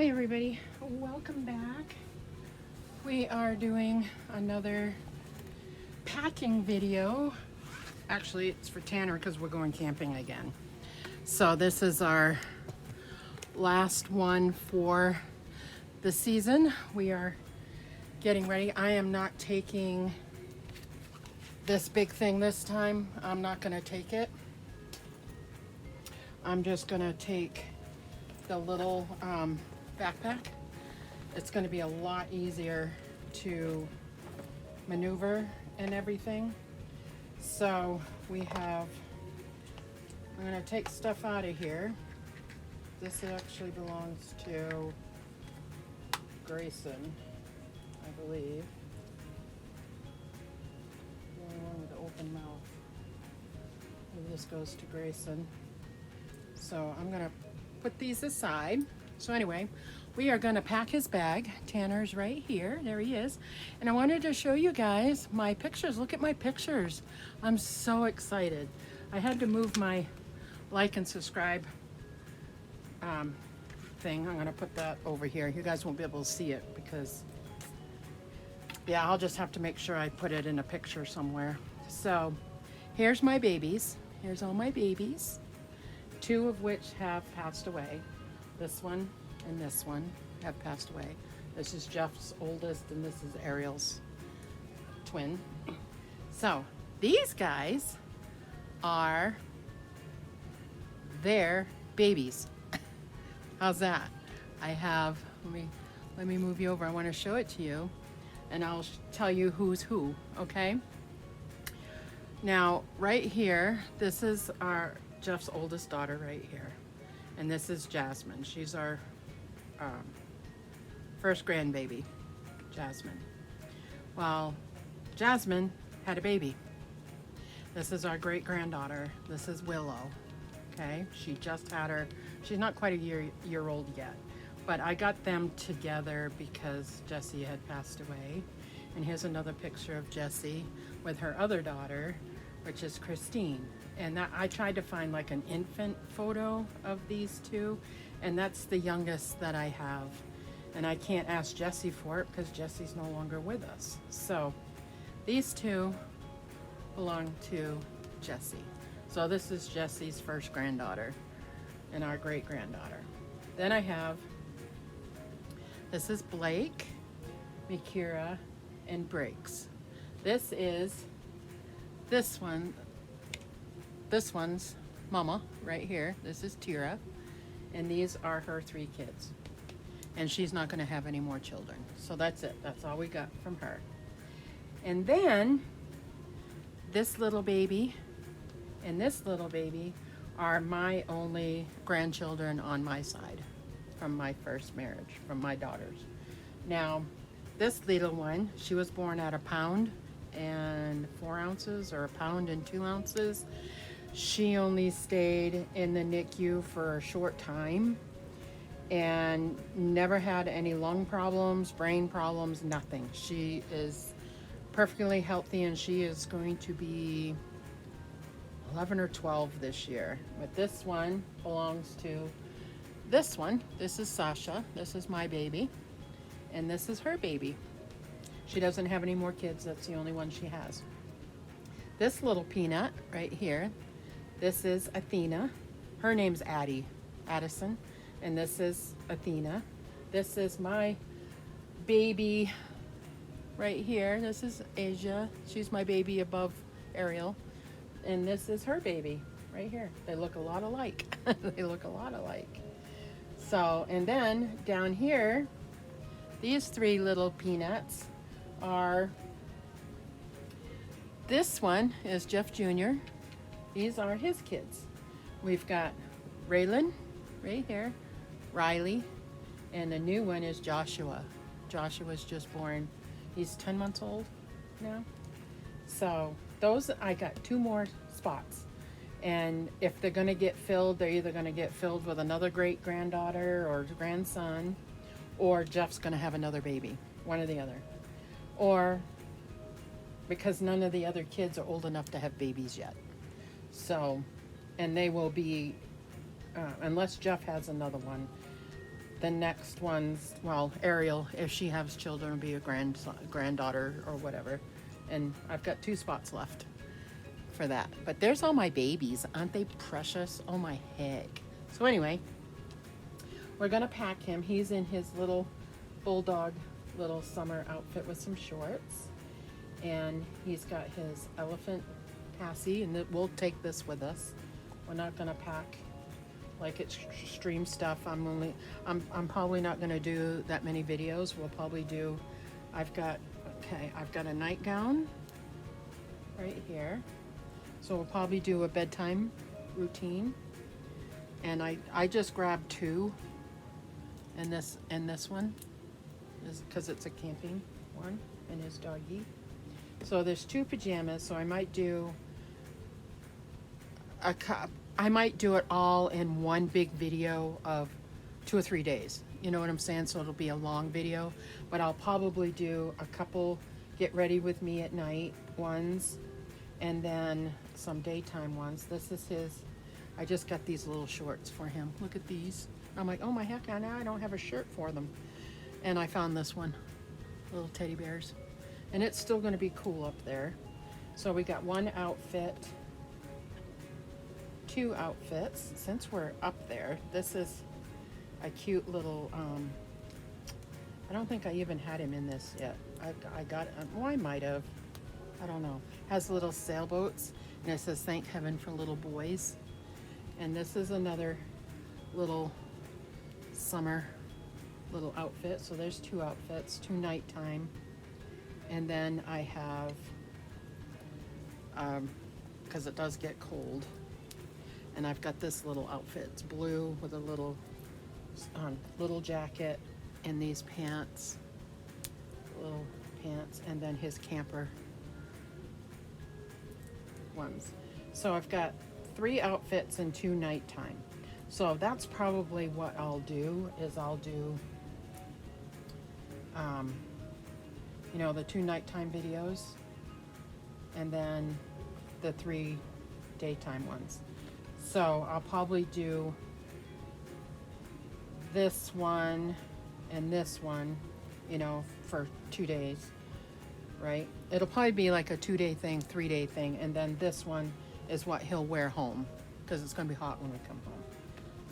Hi everybody, welcome back. We are doing another packing video. Actually, it's for Tanner because we're going camping again. So this is our last one for the season. We are getting ready. I am not taking this big thing this time. I'm not going to take it. I'm just going to take the little backpack. It's going to be a lot easier to maneuver and everything. So we have, I'm going to take stuff out of here. This actually belongs to Grayson, I believe. The only one with the open mouth. Maybe this goes to Grayson. So I'm going to put these aside. So anyway, we are going to pack his bag. Tanner's right here. There he is. And I wanted to show you guys my pictures. Look at my pictures. I'm so excited. I had to move my like and subscribe thing. I'm going to put that over here. You guys won't be able to see it because, yeah, I'll just have to make sure I put it in a picture somewhere. So here's my babies. Here's all my babies. 2 of which have passed away. This one and this one have passed away. This is Jeff's oldest and this is Ariel's twin. So these guys are their babies. How's that? I have, let me move you over. I want to show it to you and I'll tell you who's who, okay? Now, right here, this is Jeff's oldest daughter right here. And this is Jasmine. She's our first grandbaby, Jasmine. Well, Jasmine had a baby. This is our great granddaughter. This is Willow. Okay, she just had her. She's not quite a year old yet, but I got them together because Jessie had passed away. And here's another picture of Jessie with her other daughter, which is Christine. And that I tried to find like an infant photo of these two, and that's the youngest that I have. And I can't ask Jessie for it because Jessie's no longer with us. So these two belong to Jessie. So this is Jessie's first granddaughter and our great granddaughter. Then I have, this is Blake, Mikira, and Briggs. This one's Mama right here. This is Tira. And these are her 3 kids. And she's not going to have any more children. So that's it. That's all we got from her. And then this little baby and this little baby are my only grandchildren on my side from my first marriage, from my daughters. Now, this little one, she was born at 1 pound and 4 ounces or 1 pound and 2 ounces. She only stayed in the NICU for a short time and never had any lung problems, brain problems, nothing. She is perfectly healthy and she is going to be 11 or 12 this year. But this one belongs to this one. This is Sasha. This is my baby. And this is her baby. She doesn't have any more kids. That's the only one she has. This little peanut right here, this is Athena. Her name's Addison. And this is Athena. This is my baby right here. This is Asia. She's my baby above Ariel. And this is her baby right here. They look a lot alike. They look a lot alike. So, and then down here, these 3 little peanuts are, this one is Jeff Jr. These are his kids. We've got Raylan right here, Riley, and the new one is Joshua. Joshua's just born. He's 10 months old now. So those, I got 2 more spots. And if they're gonna get filled, they're either gonna get filled with another great granddaughter or grandson, or Jeff's gonna have another baby, one or the other. Or because none of the other kids are old enough to have babies yet. So, and they will be, unless Jeff has another one, the next ones, well, Ariel, if she has children, will be a granddaughter or whatever. And I've got 2 spots left for that. But there's all my babies. Aren't they precious? Oh my heck. So anyway, we're gonna pack him. He's in his little bulldog little summer outfit with some shorts. And he's got his elephant passy, and we'll take this with us. We're not gonna pack like extreme stuff. I'm probably not gonna do that many videos. We'll probably do, I've got a nightgown right here. So we'll probably do a bedtime routine. And I just grabbed 2 and this one is because it's a camping one and his doggy. So there's 2 pajamas, so I might do it all in one big video of 2 or 3 days. You know what I'm saying? So it'll be a long video, but I'll probably do a couple get ready with me at night ones, and then some daytime ones. This is his, I just got these little shorts for him. Look at these. I'm like, oh my heck, now I don't have a shirt for them. And I found this one, little teddy bears. And it's still gonna be cool up there. So we got 1 outfit, 2 outfits. Since we're up there, this is a cute little, I don't think I even had him in this yet. I got it, well, I might have, I don't know. Has little sailboats, and it says thank heaven for little boys. And this is another little summer little outfit. So there's 2 outfits, 2 nighttime. And then I have, because it does get cold, and I've got this little outfit. It's blue with a little jacket and these pants, little pants, and then his camper ones. So I've got 3 outfits and 2 nighttime. So that's probably what I'll do, is I'll do you know, the 2 nighttime videos and then the 3 daytime ones. So I'll probably do this one and this one, you know, for 2 days, right? It'll probably be like a 2-day thing, 3-day thing, and then this one is what he'll wear home because it's gonna be hot when we come home.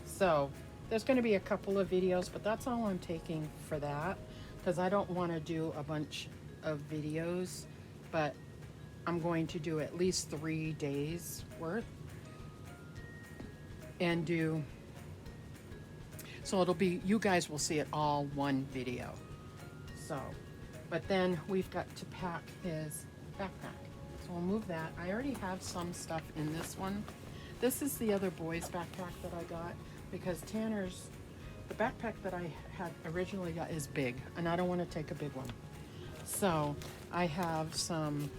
So there's gonna be a couple of videos, but that's all I'm taking for that, because I don't want to do a bunch of videos, but I'm going to do at least 3 days worth and do, so it'll be, you guys will see it all one video. So, but then we've got to pack his backpack. So we'll move that. I already have some stuff in this one. This is the other boy's backpack that I got, because Tanner's, the backpack that I had originally got is big, and I don't want to take a big one. So I have some,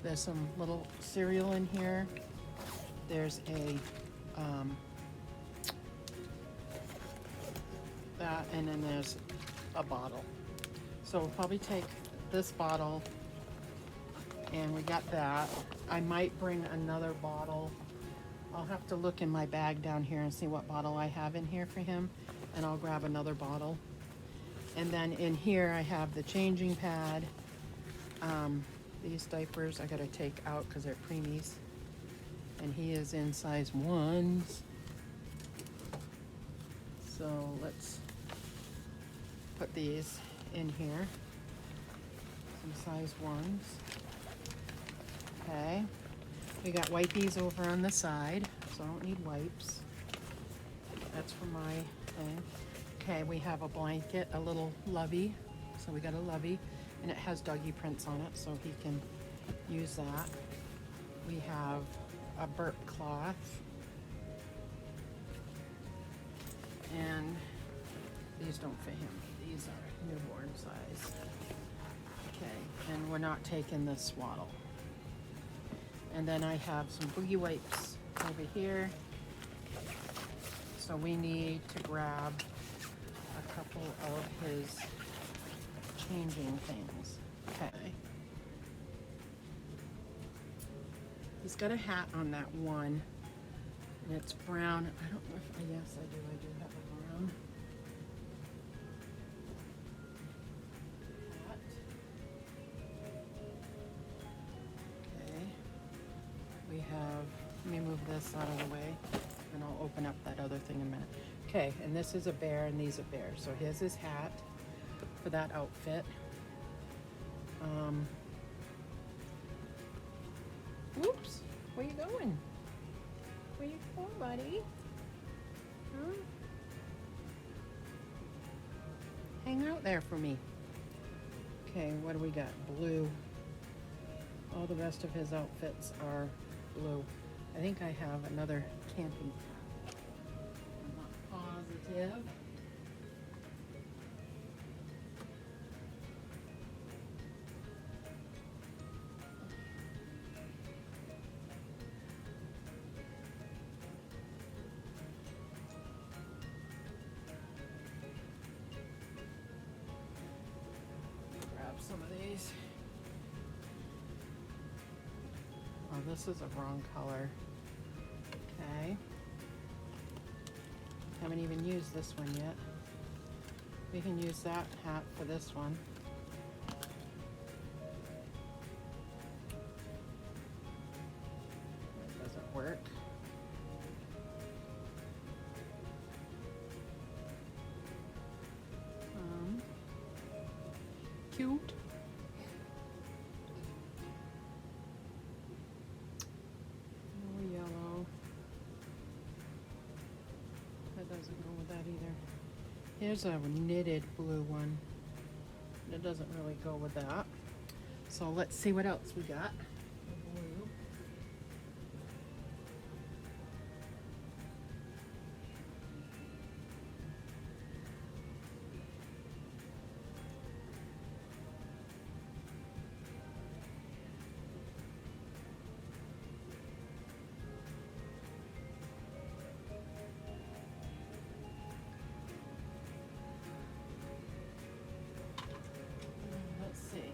there's some little cereal in here. There's a, that, and then there's a bottle. So we'll probably take this bottle, and we got that. I might bring another bottle. I'll have to look in my bag down here and see what bottle I have in here for him, and I'll grab another bottle. And then in here I have the changing pad. These diapers I gotta take out because they're preemies, and he is in size 1s. So let's put these in here, some size 1s. Okay. We got wipies over on the side, so I don't need wipes. That's for my thing. Okay, we have a blanket, a little lovey. So we got a lovey, and it has doggy prints on it, so he can use that. We have a burp cloth. And these don't fit him. These are newborn size. Okay, and we're not taking this swaddle. And then I have some boogie wipes over here. So we need to grab a couple of his changing things. Okay. He's got a hat on that one, and it's brown. I don't know if, yes, I do have a brown have, let me move this out of the way and I'll open up that other thing in a minute. Okay, and this is a bear and these are bears. So here's his hat for that outfit. Whoops, where you going? Where you going, buddy? Huh? Hang out there for me. Okay, what do we got? Blue. All the rest of his outfits are blue. I think I have another camping. I'm not positive. Grab some of these. Oh, this is a wrong color. Okay. Haven't even used this one yet. We can use that hat for this one. It doesn't work. Cute. No yellow. That doesn't go with that either. Here's a knitted blue one. That doesn't really go with that. So let's see what else we got. Blue. Let's see.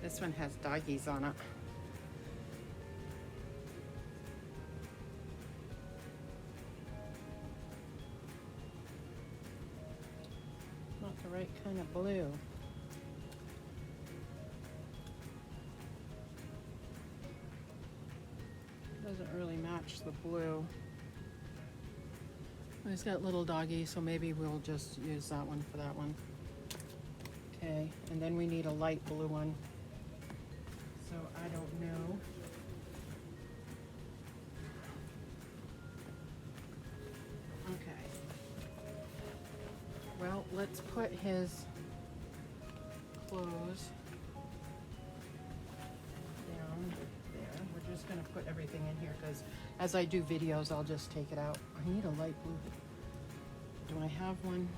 This one has doggies on it. Not the right kind of blue. Doesn't really match the blue. He's got little doggies, so maybe we'll just use that one for that one. Okay, and then we need a light blue one. So I don't know. Okay. Well, let's put his clothes down there. We're just gonna put everything in here because as I do videos, I'll just take it out. I need a light blue. Do I have one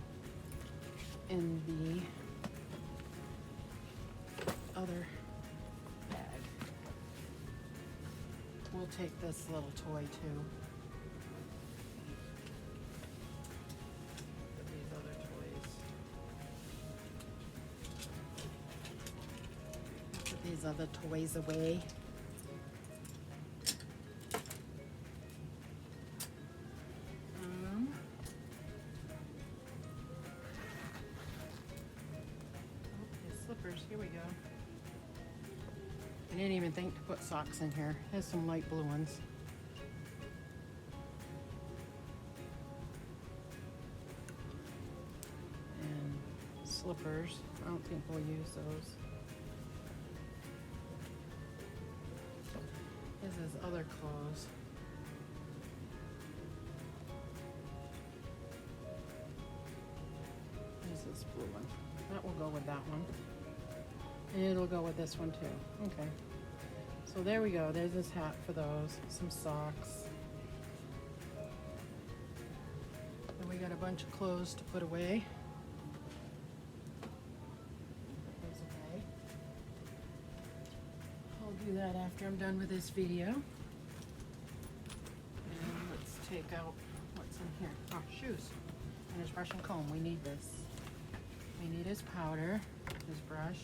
in the other bag? We'll take this little toy too. Put these other toys. Put these other toys away. Here we go. I didn't even think to put socks in here. Here's some light blue ones. And slippers. I don't think we'll use those. Here's his other clothes. Here's this blue one. That will go with that one. And it'll go with this one too. Okay. So there we go. There's this hat for those. Some socks. And we got a bunch of clothes to put away. Put those away. I'll do that after I'm done with this video. And let's take out what's in here. Oh, shoes. And his brush and comb. We need this. We need his powder, his brush.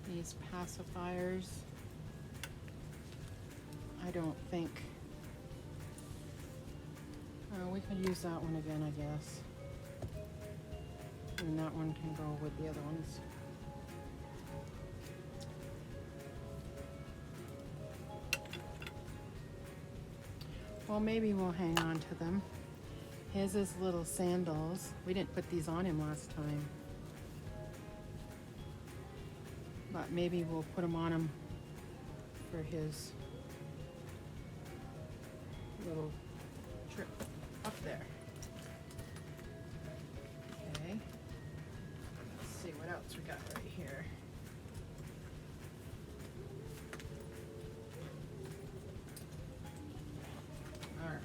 These pacifiers. I don't think. We could use that one again, I guess. And that one can go with the other ones. Well, maybe we'll hang on to them. His is little sandals. We didn't put these on him last time. But maybe we'll put them on him for his little trip up there. Okay. Let's see what else we got right here. All right.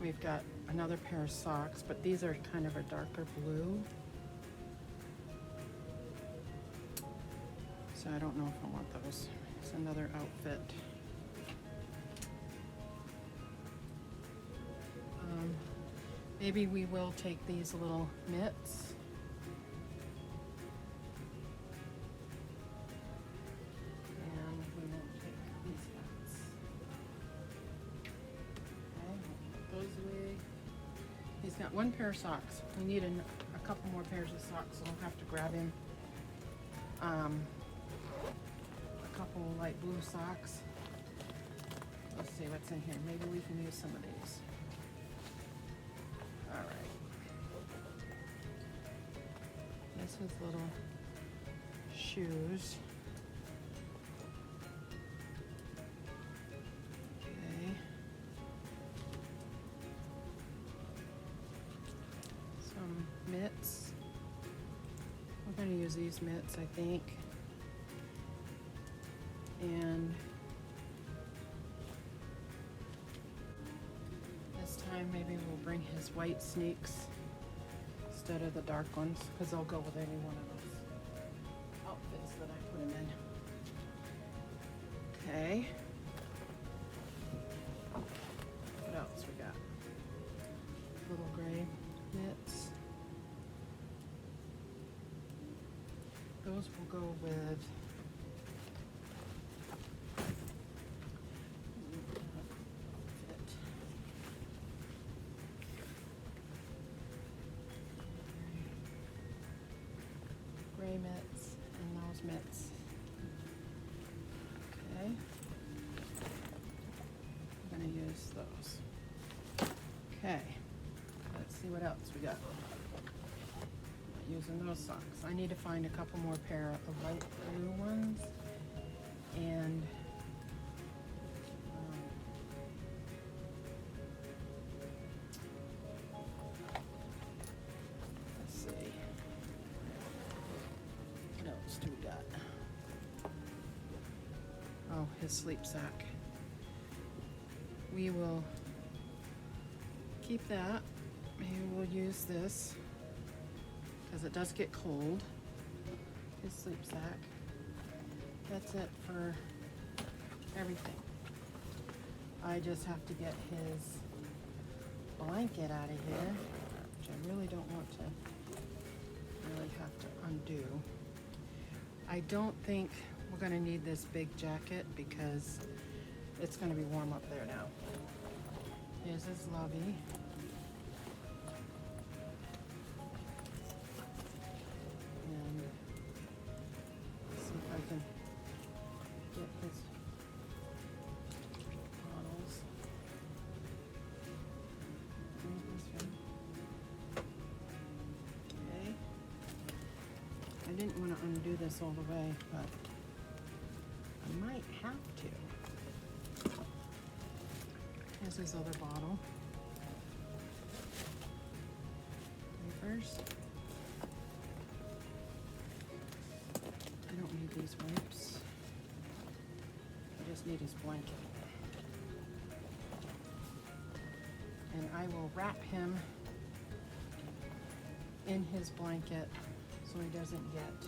We've got another pair of socks, but these are kind of a darker blue. So I don't know if I want those. It's another outfit. Maybe we will take these little mitts. And we won't take these hats. Okay, we'll put those away. He's got one pair of socks. We need a couple more pairs of socks, so we'll have to grab him a couple light blue socks. Let's see what's in here. Maybe we can use some of these. All right. This is little shoes. Okay. Some mitts. We're going to use these mitts, I think. And this time maybe we'll bring his white sneaks instead of the dark ones, because they'll go with any one of those outfits that I put him in. Okay. What else we got? Little gray mitts. Those will go with gray mitts and those mitts. Okay. I'm going to use those. Okay. Let's see what else we got. Not using those socks. I need to find a couple more pair of light blue ones. And let's see. What else do we got? Oh, his sleep sack. We will keep that. Maybe we'll use this because it does get cold. His sleep sack. That's it for everything. I just have to get his blanket out of here, which I really don't want to really have to undo. I don't think we're going to need this big jacket because it's going to be warm up there now. Here's his lovey. And let's see if I can get his bottles. Okay. I didn't want to undo this all the way, but I might have to. Here's his other bottle. Wafers. I don't need these wipes. I just need his blanket. And I will wrap him in his blanket so he doesn't get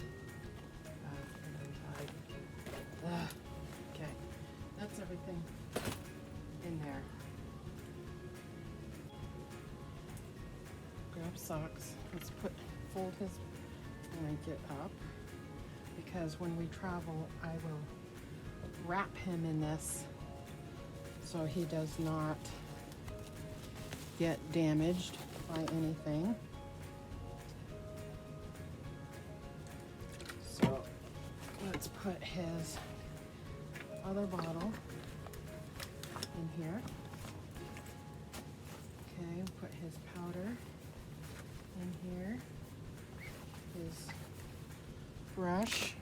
okay, that's everything in there. Grab socks. Let's fold his blanket up because when we travel, I will wrap him in this so he does not get damaged by anything. So let's put his other bottle in here. Okay, put his powder in here, his brush,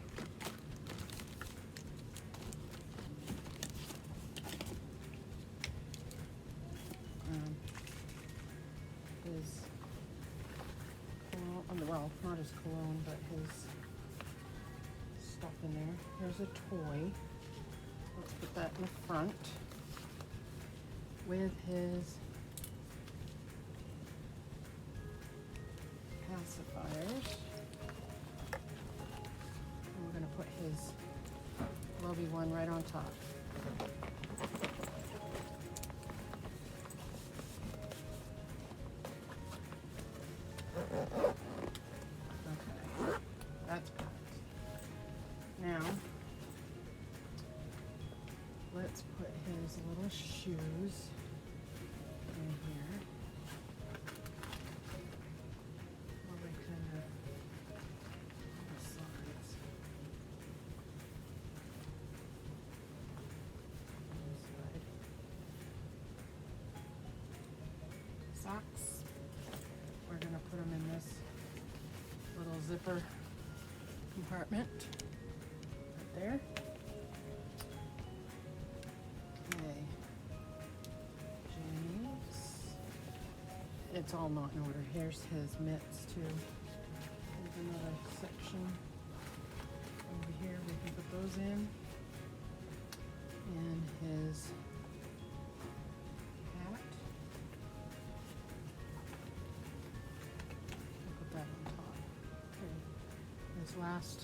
his cologne, well, not his cologne, but his stuff in there. Here's a toy. Let's put that in the front with his pacifiers. And we're going to put his lovey one right on top. Okay, that's good. Now, let's put his little shoes in here. Right kind of on the sides. On this side. Socks. We're going to put them in this little zipper compartment right there. Okay. James. It's all not in order. Here's his mitts too. There's another section over here. We can put those in. And his hat. We'll put that on top. Okay. His last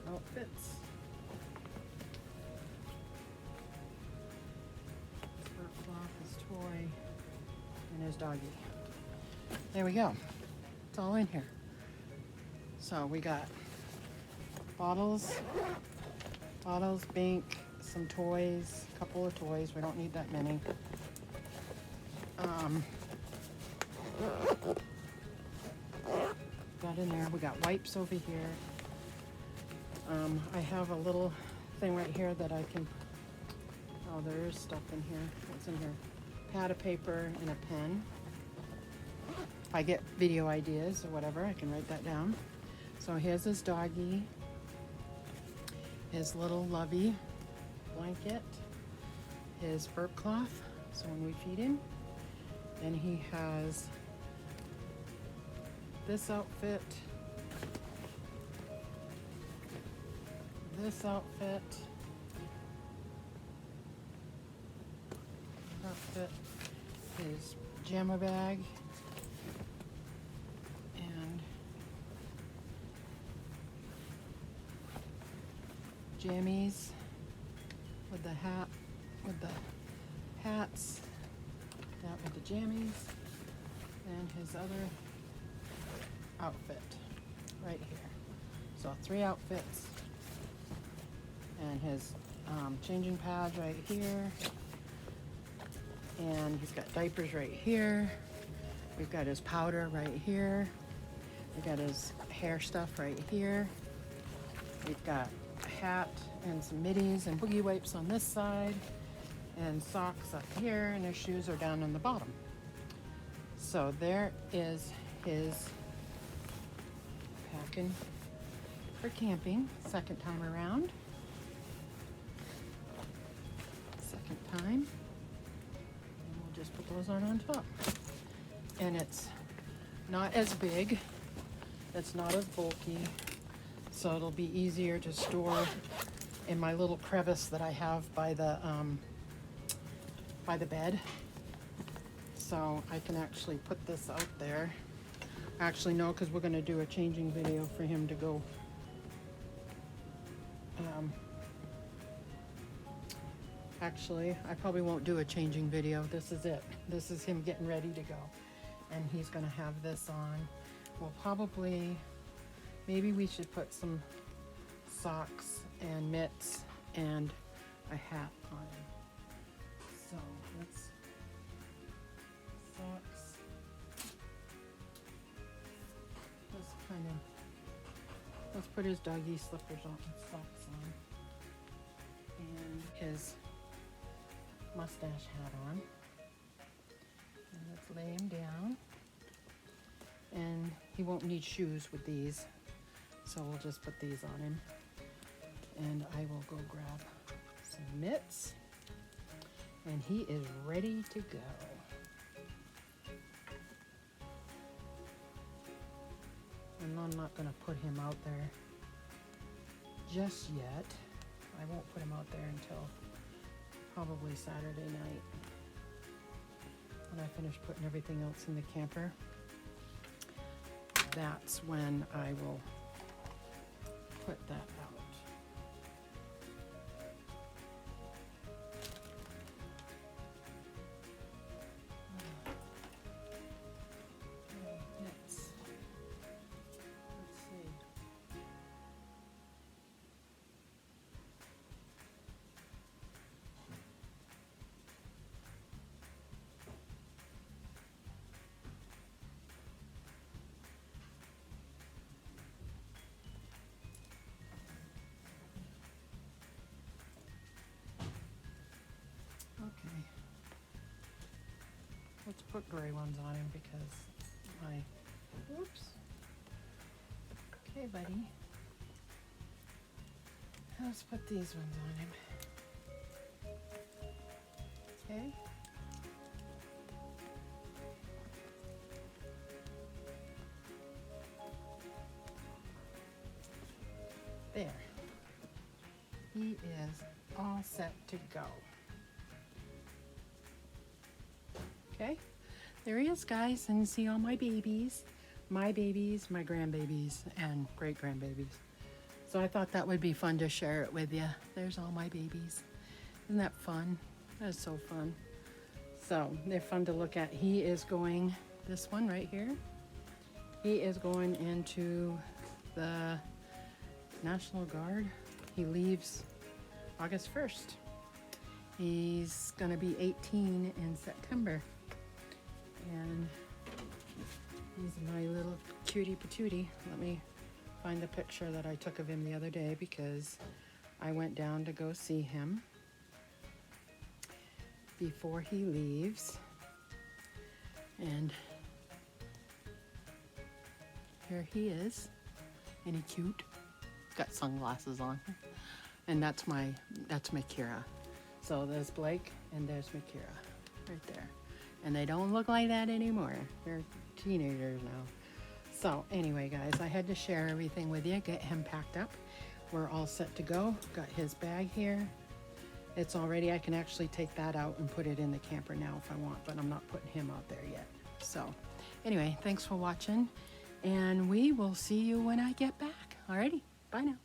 outfits. His fur cloth, his toy, and his doggy. There we go. It's all in here. So we got bottles, bank, some toys, a couple of toys. We don't need that many. Got in there. We got wipes over here. I have a little thing right here that I can, oh, there is stuff in here. What's in here? Pad of paper and a pen. If I get video ideas or whatever, I can write that down. So here's his doggy, his little lovey blanket, his fur cloth, so when we feed him. Then he has this outfit, his pajama bag, and jammies with the hat, with the hats, that with the jammies, and his other outfit right here. So 3 outfits, and his changing pads right here, and he's got diapers right here. We've got his powder right here. We've got his hair stuff right here. We've got a hat and some middies and boogie wipes on this side, and socks up here, and his shoes are down on the bottom. So there is his packing for camping, second time around. Second time. And we'll just put those on top. And it's not as big, it's not as bulky, so it'll be easier to store in my little crevice that I have by the bed. So I can actually put this out there. Actually, no, because we're going to do a changing video for him to go. Actually, I probably won't do a changing video. This is it. This is him getting ready to go. And he's going to have this on. We'll probably, maybe we should put some socks and mitts and a hat on him. put his doggy slippers on and socks on. And his mustache hat on. And let's lay him down. And he won't need shoes with these. So we'll just put these on him. And I will go grab some mitts. And he is ready to go. And I'm not going to put him out there just yet. I won't put him out there until probably Saturday night when I finish putting everything else in the camper. That's when I will put that out. Okay, let's put gray ones on him because whoops. Okay, buddy. Let's put these ones on him. Okay. There. He is all set to go. Okay, there he is, guys, and you see all my babies, my grandbabies, and great-grandbabies. So I thought that would be fun to share it with you. There's all my babies. Isn't that fun? That's so fun. So they're fun to look at. He is going, this one right here, he is going into the National Guard. He leaves August 1st. He's gonna be 18 in September. And he's my little cutie patootie. Let me find the picture that I took of him the other day because I went down to go see him before he leaves. And here he is. Ain't he cute? Got sunglasses on. And that's Kira. So there's Blake and there's Kira right there. And they don't look like that anymore. They're teenagers now. So anyway, guys, I had to share everything with you, get him packed up. We're all set to go. Got his bag here. It's all ready. I can actually take that out and put it in the camper now if I want, but I'm not putting him out there yet. So anyway, thanks for watching, and we will see you when I get back. Alrighty, bye now.